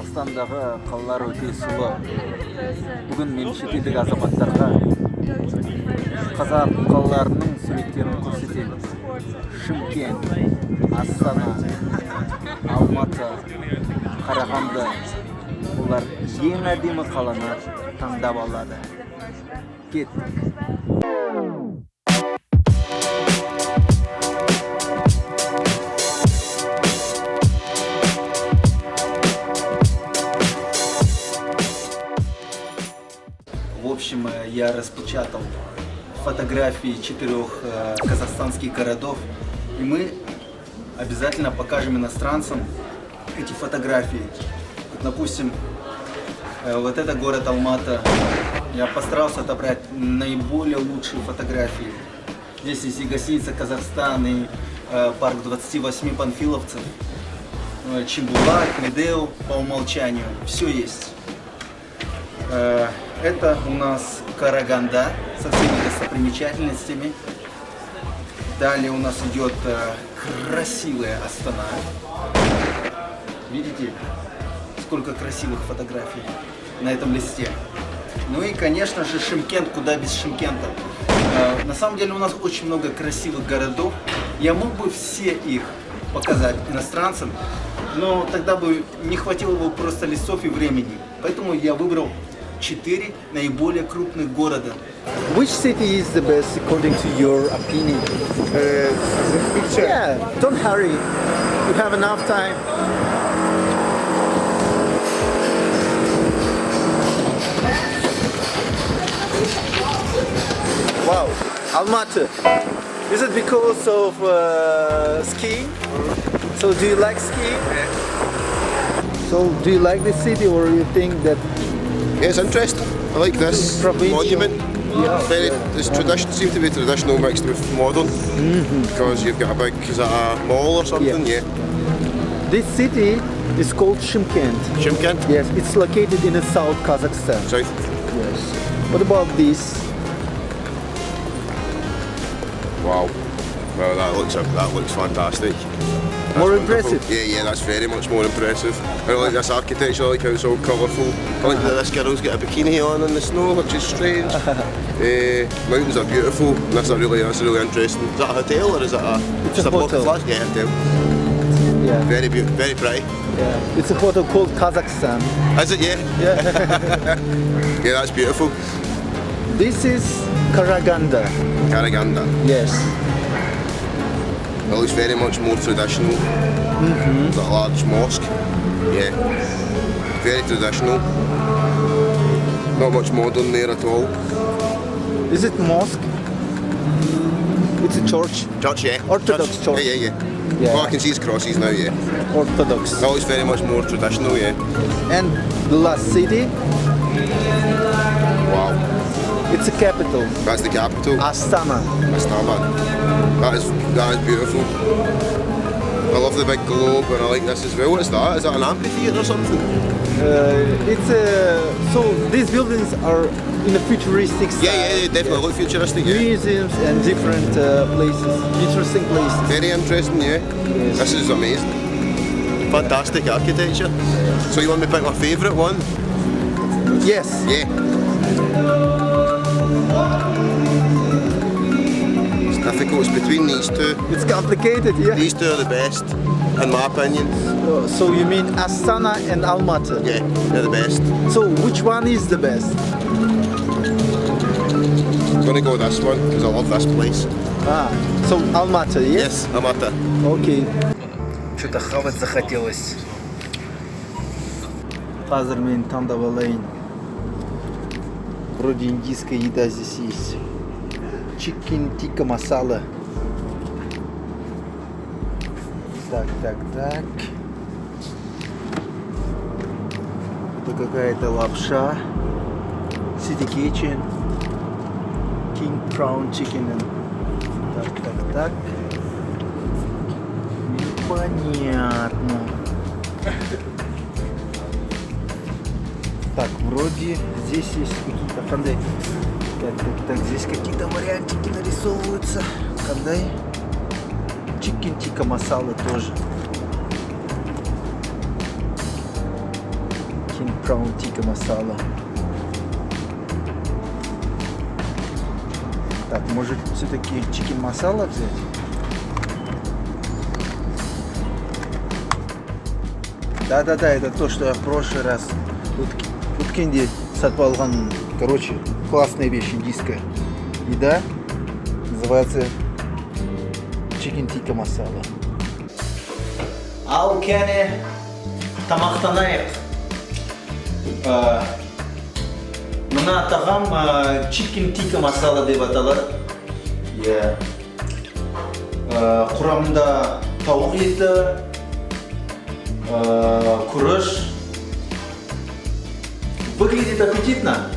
Казахстандағы қалалар өте сұлу. Бүгін мен шетелдік азаматтарға қазақ қалаларының суреттерін көрсетемін. Шымкент, Астана, Алматы, Караганды. Олар ең әдемі қаланы таңдап алады. Кеттік. В общем, я распечатал фотографии 4 казахстанских городов, и мы обязательно покажем иностранцам эти фотографии. Вот, допустим, вот это город Алматы. Я постарался отобрать наиболее лучшие фотографии. Здесь есть и гостиница Казахстан, и парк 28 панфиловцев, Чебулак, Медео по умолчанию. Все есть. Это у нас Караганда со всеми достопримечательностями. Далее у нас идет красивая Астана. Видите, сколько красивых фотографий на этом листе. Ну и, конечно же, Шымкент, куда без Шымкента. На самом деле у нас очень много красивых городов. Я мог бы все их показать иностранцам, но тогда бы не хватило бы просто листов и времени. Поэтому я выбрал 4 наиболее крупных города. Which city is the best according to your opinion? Yeah, don't hurry. You have enough time. Wow, Алматы. Is it because of skiing? So do you like skiing? So do you like the city, or you think that? Yeah, it's interesting. I like this monument. Yeah. This tradition seems to be traditional mixed with modern, because you've got a big, is that a mall or something? Yeah. This city is called Şıмкent. Şıмкent? Yes, it's located in the South Kazakhstan. South. Yes. What about this? Wow. Well, that looks fantastic. That's More wonderful. impressive? Yeah, that's very much more impressive. I like this architecture, I like how it's all colourful. I like that this girl's got a bikini on in the snow, which is strange. Mountains are beautiful, and that's really interesting. Is that a hotel or is it It's a block of hotel. flats? Yeah, hotel. Yeah. Very beautiful, very pretty. Yeah. It's a hotel called Kazakhstan. Is it? Yeah. Yeah. Yeah, that's beautiful. This is Karaganda. Karaganda. Yes. It looks very much more traditional. It's a large mosque. Yeah. Very traditional. Not much modern there at all. Is it mosque? It's a church. Church, yeah. Orthodox church. Yeah. Yeah. Oh, I can see his crosses now, yeah. Orthodox. That looks very much more traditional, yeah. And the last city, Wow. it's a capital. That's the capital. Astana. Astana. That is beautiful. I love the big globe, and I like this as well. What's that? Is that an amphitheatre or something? So these buildings are in a futuristic style. Yeah, definitely look futuristic, yeah. Museums and different places, interesting places. Very interesting, yeah. Yes. This is amazing. Fantastic architecture. So you want me to pick my favourite one? Yes. Yeah. It's difficult, it's between these two. It's complicated, yeah. These two are the best, in my opinion. So you mean Astana and Almaty? Yeah, they're the best. So which one is the best? I'm gonna go with this one, because I love this place. So Almaty, yes? Yes, Алматы. Okay. Что-то хавать захотелось. Қазір мен таңдап алайын. Вроде индийская еда здесь есть. Чикен тикка масала. Так. Это какая-то лапша. City Kitchen. King Crown Chicken. Так. Непонятно. Так, вроде здесь есть какие-то кандай. Так, здесь какие-то вариантики нарисовываются. Кандай. Чикен тикка масала тоже. Hint brown tikka masala. Так, может все-таки чикен масала взять? Да-да-да, это то, что я в прошлый раз Уткенде сатып алған. Короче, классная вещь индийская. Еда называется чикен тикка масала. Ал кәне тамақтанайық. Мына тағам чикен тикка масала деп аталады. Құрамында тауық еті, күріш. Выглядит аппетитно.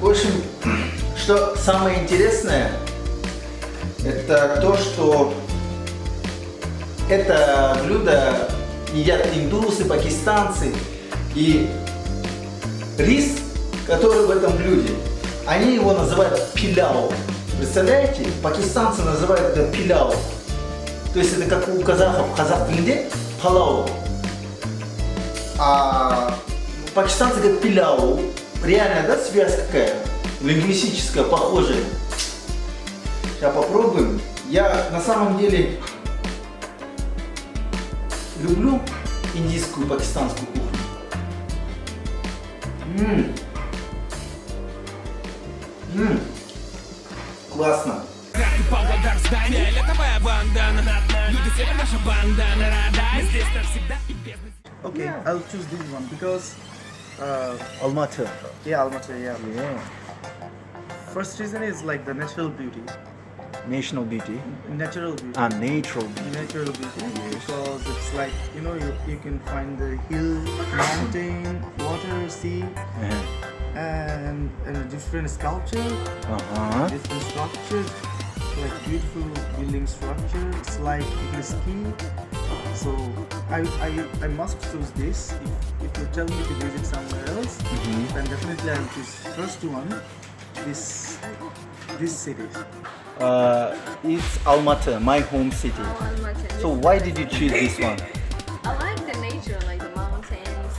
В общем, что самое интересное, это то, что это блюдо едят индусы, пакистанцы. И рис, который в этом блюде, они его называют пиляу. Представляете? Пакистанцы называют это пиляу. То есть это как у казахов в казах тілінде палау. А пакистанцы говорят пиляу. Реально, да, связь какая? Лингвистическая, похожая. Сейчас попробуем. Я на самом деле люблю индийскую, пакистанскую кухню. Классно. Okay, I'll choose this one because Алматы. yeah, Almaty, yeah. Yeah. First reason is like the natural beauty. National beauty. Natural beauty. Natural beauty. Natural beauty because it's like, you know, you can find the hill, mountain, water, sea, and a different sculpture, different structure, like beautiful building structure. It's like you can ski. So I must choose this. If you tell me to visit somewhere else, then definitely I'll choose first one. This city. It's Almaty, my home city. Almaty. So why did you choose this one? I like the nature, like the mountains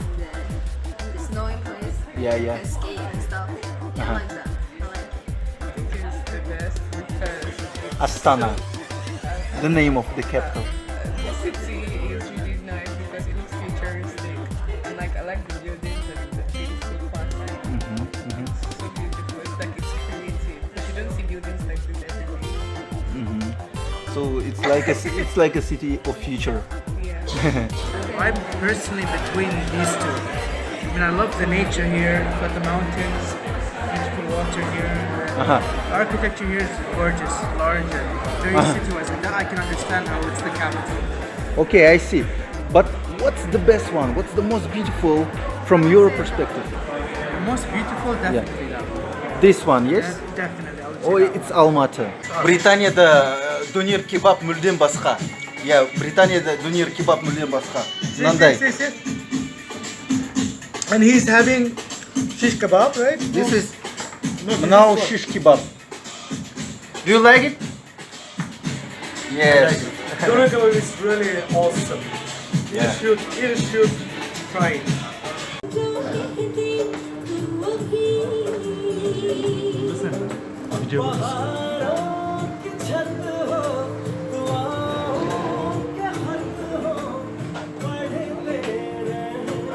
and the snowy place. Yeah, yeah. You can ski and stuff. Yeah, I like that. I like it. It is the best because Astana, the name of the capital. the city is really nice because it looks futuristic and like I like the buildings and the trees so fancy. So beautiful. It's like it's creative. You don't see buildings like this every day. So it's like a city of future. Yeah. I'm personally between these two. I mean, I love the nature here, but the mountains, beautiful water here. The architecture here is gorgeous, large, and very city-wise. And that I can understand how it's the capital. Okay, I see. But what's the best one? What's the most beautiful from your perspective? The most beautiful, definitely that one. This one, yes? Definitely, I would say Oh, that it's Almaty. Британияда донер кебаб мүлдем басқа. Я Британияда донер кебаб мүлдем басқа. Мынандай. And he's having shish kebab, right? This is mnau shish kebab. Do you like it? Yes. Doner kebab is really awesome. Yeah. You should try it.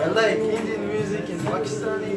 I like Indian music and Pakistani.